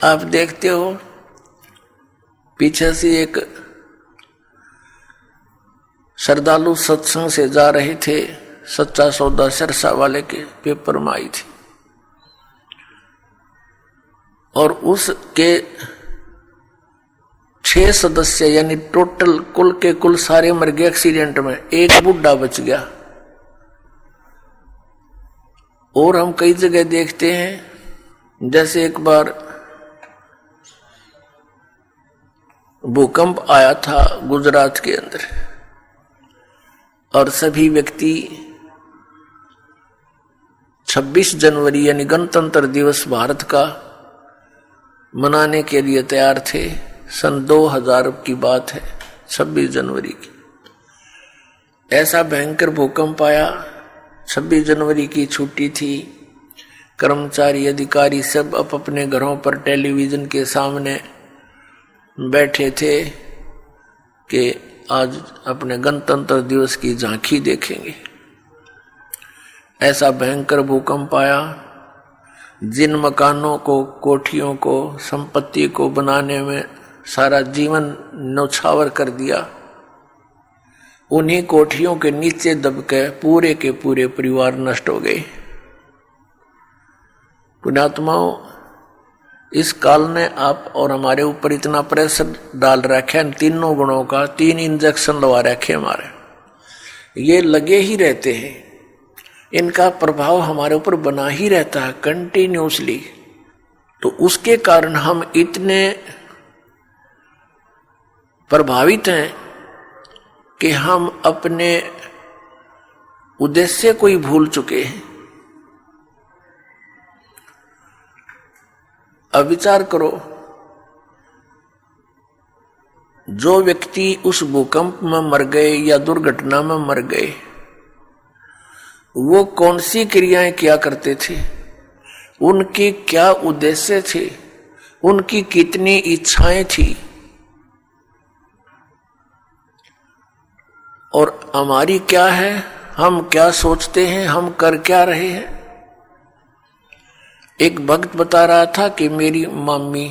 आप देखते हो पीछे से एक श्रद्धालु सत्संग से जा रहे थे, सच्चा सौदा सिरसा वाले के पेपर में आई थी, और उसके 6 सदस्य यानी टोटल कुल के कुल सारे मर गए एक्सीडेंट में, एक बुढ़ा बच गया। और हम कई जगह देखते हैं, जैसे एक बार भूकंप आया था गुजरात के अंदर, और सभी व्यक्ति 26 जनवरी यानी गणतंत्र दिवस भारत का मनाने के लिए तैयार थे। सन 2000 की बात है, 26 जनवरी की। ऐसा भयंकर भूकंप आया, 26 जनवरी की छुट्टी थी, कर्मचारी अधिकारी सब अपने घरों पर टेलीविजन के सामने बैठे थे कि आज अपने गणतंत्र दिवस की झांकी देखेंगे। ऐसा भयंकर भूकंप आया, जिन मकानों को, कोठियों को, संपत्ति को बनाने में सारा जीवन न्यौछावर कर दिया, उन्हीं कोठियों के नीचे दबके पूरे के पूरे परिवार नष्ट हो गए। पुण्यात्माओं, इस काल ने आप और हमारे ऊपर इतना प्रेशर डाल रखा है, तीनों गुणों का, 3 इंजेक्शन लगा रखे हमारे, ये लगे ही रहते हैं, इनका प्रभाव हमारे ऊपर बना ही रहता है कंटिन्यूसली। तो उसके कारण हम इतने प्रभावित हैं कि हम अपने उद्देश्य को ही भूल चुके हैं। अब विचार करो, जो व्यक्ति उस भूकंप में मर गए या दुर्घटना में मर गए, वो कौन सी क्रियाएं किया करते थे, उनके क्या उद्देश्य थे, उनकी कितनी इच्छाएं थी, और हमारी क्या है, हम क्या सोचते हैं, हम कर क्या रहे हैं। एक भक्त बता रहा था कि मेरी मम्मी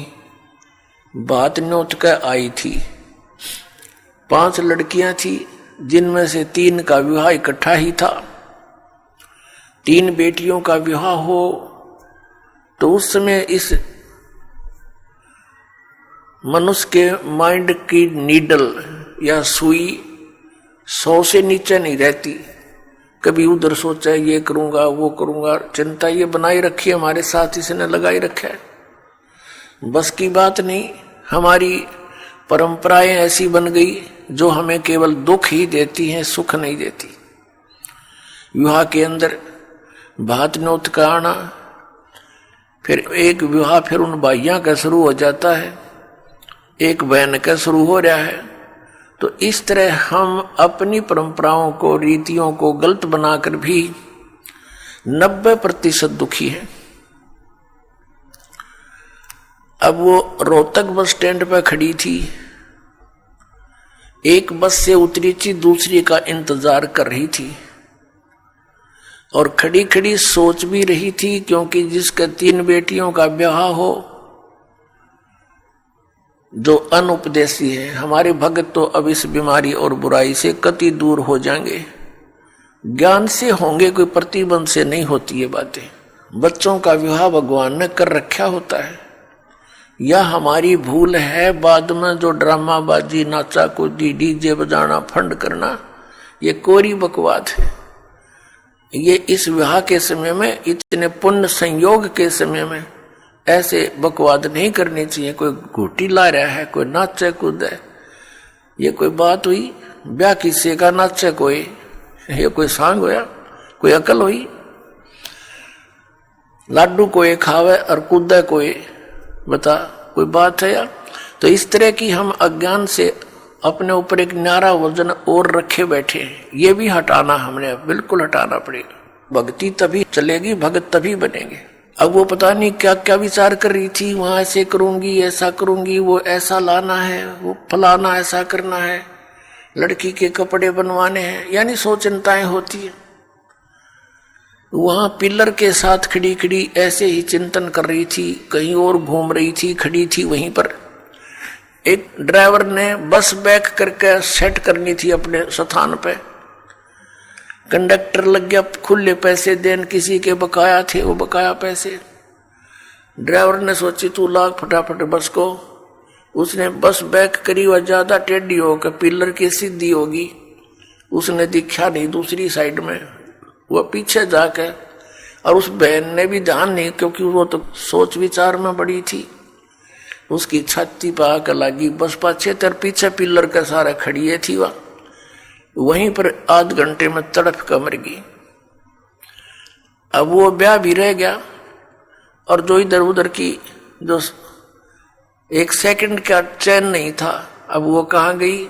बात न्योत कर आई थी, 5 लड़कियां थी, जिनमें से 3 का विवाह इकट्ठा ही था। 3 बेटियों का विवाह हो तो उस समय इस मनुष्य के माइंड की नीडल या सुई 100 से नीचे नहीं रहती। कभी उधर सोचा ये करूंगा, वो करूंगा, चिंता ये बनाई रखी है, हमारे साथ इसने लगाई रखा है। बस की बात नहीं, हमारी परंपराएं ऐसी बन गई जो हमें केवल दुख ही देती हैं, सुख नहीं देती। विवाह के अंदर भात न्योत का आना, फिर एक विवाह फिर उन भाइयों का शुरू हो जाता है, एक बहन का शुरू हो रहा है। तो इस तरह हम अपनी परंपराओं को, रीतियों को गलत बनाकर भी 90% दुखी हैं। अब वो रोहतक बस स्टैंड पर खड़ी थी, एक बस से उतरी थी, दूसरी का इंतजार कर रही थी, और खड़ी खड़ी सोच भी रही थी, क्योंकि जिसके 3 बेटियों का ब्याह हो, जो अनुपदेशी है, हमारे भगत तो अब इस बीमारी और बुराई से कति दूर हो जाएंगे, ज्ञान से होंगे, कोई प्रतिबंध से नहीं होती ये बातें। बच्चों का विवाह भगवान ने कर रखा होता है, या हमारी भूल है बाद में जो ड्रामाबाजी, नाचा कूदी, डीजे बजाना, फंड करना, ये कोरी बकवाद है। ये इस विवाह के समय में, इतने पुण्य संयोग के समय में ऐसे बकवाद नहीं करनी चाहिए। कोई घूटी ला रहा है, कोई नाचे कूद है, ये कोई बात हुई? ब्याह किसी का नाचे कोई, ये कोई सांग होया, कोई अकल हुई? लाडू कोई खावे और कूदे कोई, बता कोई बात है यार? तो इस तरह की हम अज्ञान से अपने ऊपर एक न्यारा वजन और रखे बैठे हैं, ये भी हटाना, हमने बिल्कुल हटाना पड़ेगा। भक्ति तभी चलेगी, भगत तभी बनेंगे। अब वो पता नहीं क्या क्या विचार कर रही थी, वहां ऐसे करूंगी, ऐसा करूंगी, वो ऐसा लाना है, वो फलाना ऐसा करना है, लड़की के कपड़े बनवाने हैं, यानी 100 चिंताएं होती है। वहां पिलर के साथ खड़ी खड़ी ऐसे ही चिंतन कर रही थी, कहीं और घूम रही थी, खड़ी थी वहीं पर। एक ड्राइवर ने बस बैक करके सेट करनी थी अपने स्थान पे। कंडक्टर लग गया खुले पैसे देन, किसी के बकाया थे वो बकाया पैसे। ड्राइवर ने सोची तू लाग फटाफट बस को। उसने बस बैक करी, वह ज्यादा टेढ़ी होकर पिलर की सीधी होगी। उसने दिखा नहीं दूसरी साइड में, वह पीछे जाकर, और उस बहन ने भी ध्यान नहीं, क्योंकि वो तो सोच विचार में बड़ी थी। उसकी छाती पर आकर लगी बस पाछे तर पीछे पिलर का सारा खड़िए थी। वहीं पर आध घंटे में तड़प कर मर गई। अब वो ब्याह भी रह गया, और जो इधर उधर की जो एक सेकंड का चैन नहीं था, अब वो कहां गई।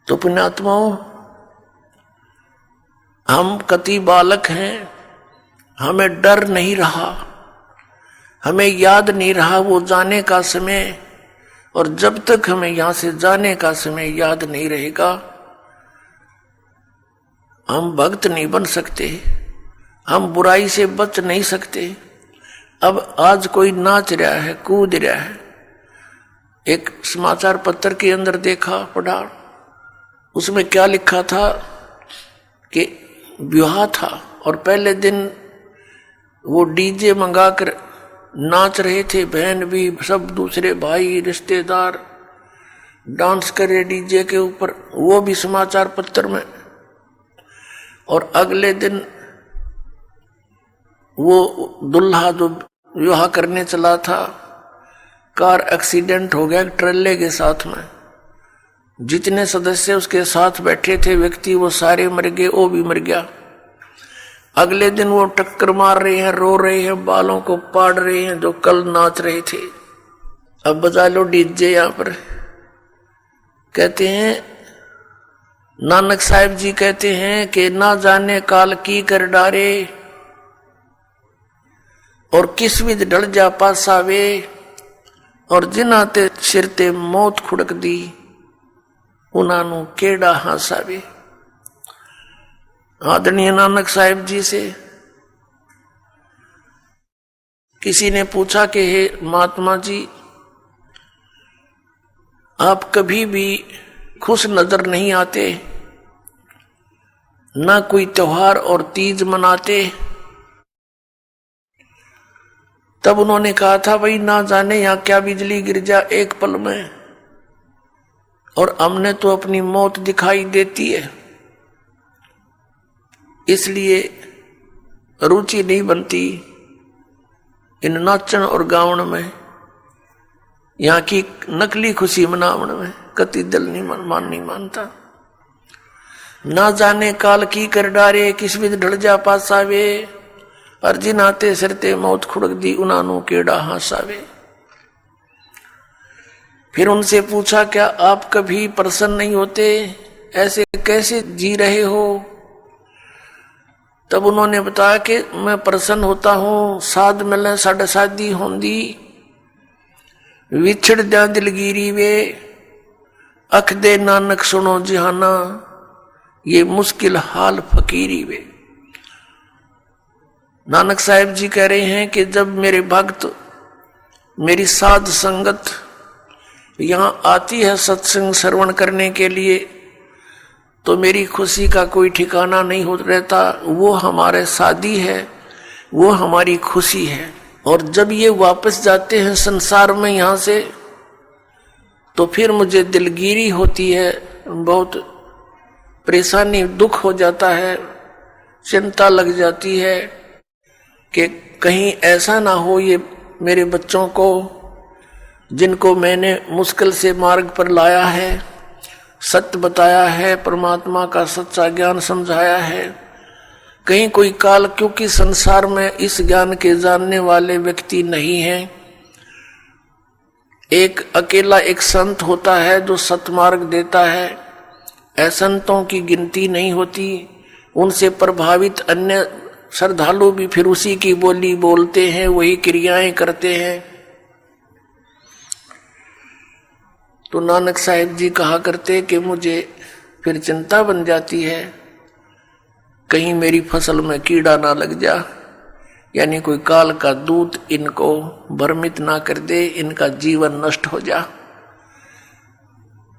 तो पुण्यात्माओं, हम कति बालक हैं, हमें डर नहीं रहा, हमें याद नहीं रहा वो जाने का समय। और जब तक हमें यहां से जाने का समय याद नहीं रहेगा, हम भक्त नहीं बन सकते, हम बुराई से बच नहीं सकते। अब आज कोई नाच रहा है, कूद रहा है। एक समाचार पत्र के अंदर देखा, पढ़ा, उसमें क्या लिखा था कि विवाह था और पहले दिन वो डीजे मंगाकर नाच रहे थे, बहन भी, सब दूसरे भाई रिश्तेदार डांस करे डीजे के ऊपर, वो भी समाचार पत्र में। और अगले दिन वो दुल्हा जो विवाह करने चला था, कार एक्सीडेंट हो गया ट्रेले के साथ में। जितने सदस्य उसके साथ बैठे थे व्यक्ति, वो सारे मर गए, वो भी मर गया। अगले दिन वो टक्कर मार रहे हैं, रो रहे हैं, बालों को पाड़ रहे हैं जो कल नाच रहे थे। अब बजा लो डीजे यहां पर। कहते हैं नानक साहिब जी कहते हैं कि ना जाने काल की कर डारे, और किस विध ढल जा पासावे, और जिन्हां ते सिर ते मौत खुड़क दी, उन्हां नू केड़ा हासावे। आदरणीय नानक साहिब जी से किसी ने पूछा कि हे महात्मा जी, आप कभी भी खुश नजर नहीं आते, ना कोई त्योहार और तीज मनाते। तब उन्होंने कहा था, भाई ना जाने यहां क्या बिजली गिर जा एक पल में, और हमने तो अपनी मौत दिखाई देती है, इसलिए रुचि नहीं बनती इन नाचन और गावन में, यहाँ की नकली खुशी मनावन में। कति दिल नहीं मानता। ना जाने काल की कर डारे, किस विध ढल जा पासावे, और जिनाते सिरते मौत खुड़क दी, उनानू केड़ा हासावे। फिर उनसे पूछा, क्या आप कभी प्रसन्न नहीं होते, ऐसे कैसे जी रहे हो। तब उन्होंने बताया कि मैं प्रसन्न होता हूं, साध मिले साढ़े शादी होंदी, विछड़ जा दिलगिरी वे, अख दे नानक सुनो जिहाना, ये मुश्किल हाल फकीरी वे। नानक साहिब जी कह रहे हैं कि जब मेरे भक्त, मेरी साध संगत यहां आती है सत्संग श्रवण करने के लिए, तो मेरी खुशी का कोई ठिकाना नहीं हो रहता। वो हमारे साथी है, वो हमारी खुशी है। और जब ये वापस जाते हैं संसार में यहां से, तो फिर मुझे दिलगिरी होती है, बहुत परेशानी, दुख हो जाता है, चिंता लग जाती है कि कहीं ऐसा ना हो ये मेरे बच्चों को, जिनको मैंने मुश्किल से मार्ग पर लाया है, सत्य बताया है, परमात्मा का सच्चा ज्ञान समझाया है, कहीं कोई काल, क्योंकि संसार में इस ज्ञान के जानने वाले व्यक्ति नहीं हैं। एक अकेला एक संत होता है जो सतमार्ग देता है, असंतों की गिनती नहीं होती। उनसे प्रभावित अन्य श्रद्धालु भी फिर उसी की बोली बोलते हैं, वही क्रियाएं करते हैं। तो नानक साहिब जी कहा करते कि मुझे फिर चिंता बन जाती है कहीं मेरी फसल में कीड़ा ना लग जा, यानी कोई काल का दूत इनको भ्रमित ना कर दे, इनका जीवन नष्ट हो जा।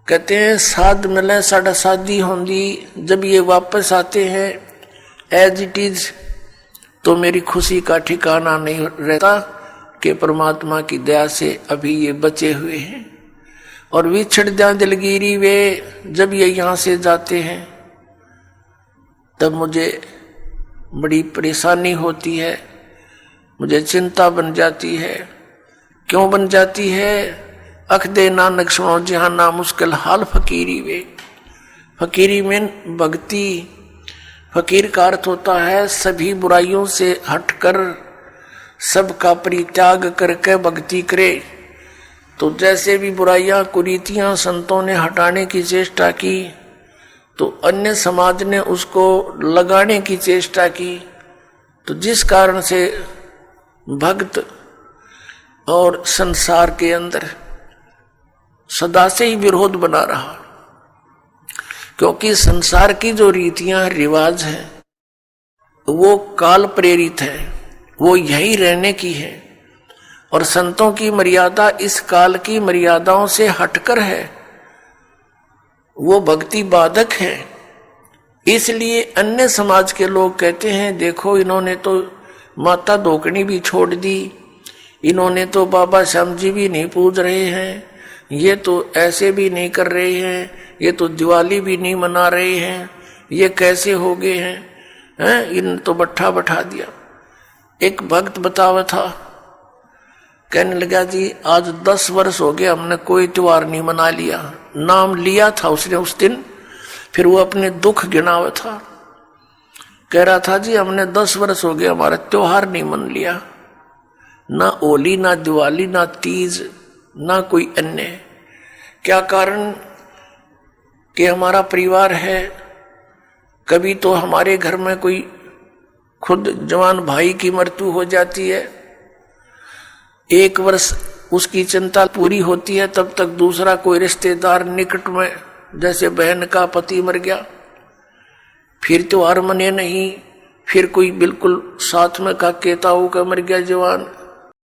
कहते हैं साध मिले साढ़ा शादी होंगी, जब ये वापस आते हैं एज इट इज, तो मेरी खुशी का ठिकाना नहीं रहता कि परमात्मा की दया से अभी ये बचे हुए हैं। और विछड़ जा दिलगिरी वे, जब ये यहाँ से जाते हैं तब मुझे बड़ी परेशानी होती है, मुझे चिंता बन जाती है। क्यों बन जाती है? अख दे नानक सुनो जहाँ ना मुश्किल हाल फकीरी वे। फकीरी में भक्ति, फकीर का अर्थ होता है सभी बुराइयों से हटकर सबका परित्याग करके भक्ति करे। तो जैसे भी बुराइयां कुरीतियां संतों ने हटाने की चेष्टा की, तो अन्य समाज ने उसको लगाने की चेष्टा की। तो जिस कारण से भक्त और संसार के अंदर सदा से ही विरोध बना रहा, क्योंकि संसार की जो रीतियां रिवाज हैं वो काल प्रेरित है, वो यही रहने की है। और संतों की मर्यादा इस काल की मर्यादाओं से हटकर है, वो भक्ति बाधक है। इसलिए अन्य समाज के लोग कहते हैं देखो इन्होंने तो माता धोकनी भी छोड़ दी, इन्होंने तो बाबा श्याम जी भी नहीं पूज रहे हैं, ये तो ऐसे भी नहीं कर रहे हैं, ये तो दिवाली भी नहीं मना रहे हैं, ये कैसे हो गए हैं, इन तो बट्ठा बैठा दिया। एक भक्त बतावा था, कहने लगा जी आज 10 वर्ष हो गए हमने कोई त्योहार नहीं मना लिया। नाम लिया था उसने उस दिन, फिर वो अपने दुख गिनावा था, कह रहा था जी हमने 10 वर्ष हो गए हमारा त्योहार नहीं मन लिया, ना होली ना दिवाली ना तीज ना कोई अन्य। क्या कारण? कि हमारा परिवार है, कभी तो हमारे घर में कोई खुद जवान भाई की मृत्यु हो जाती है, 1 वर्ष उसकी चिंता पूरी होती है, तब तक दूसरा कोई रिश्तेदार निकट में, जैसे बहन का पति मर गया, फिर त्योहार मने नहीं, फिर कोई बिल्कुल साथ में का केताऊ का मर गया जवान,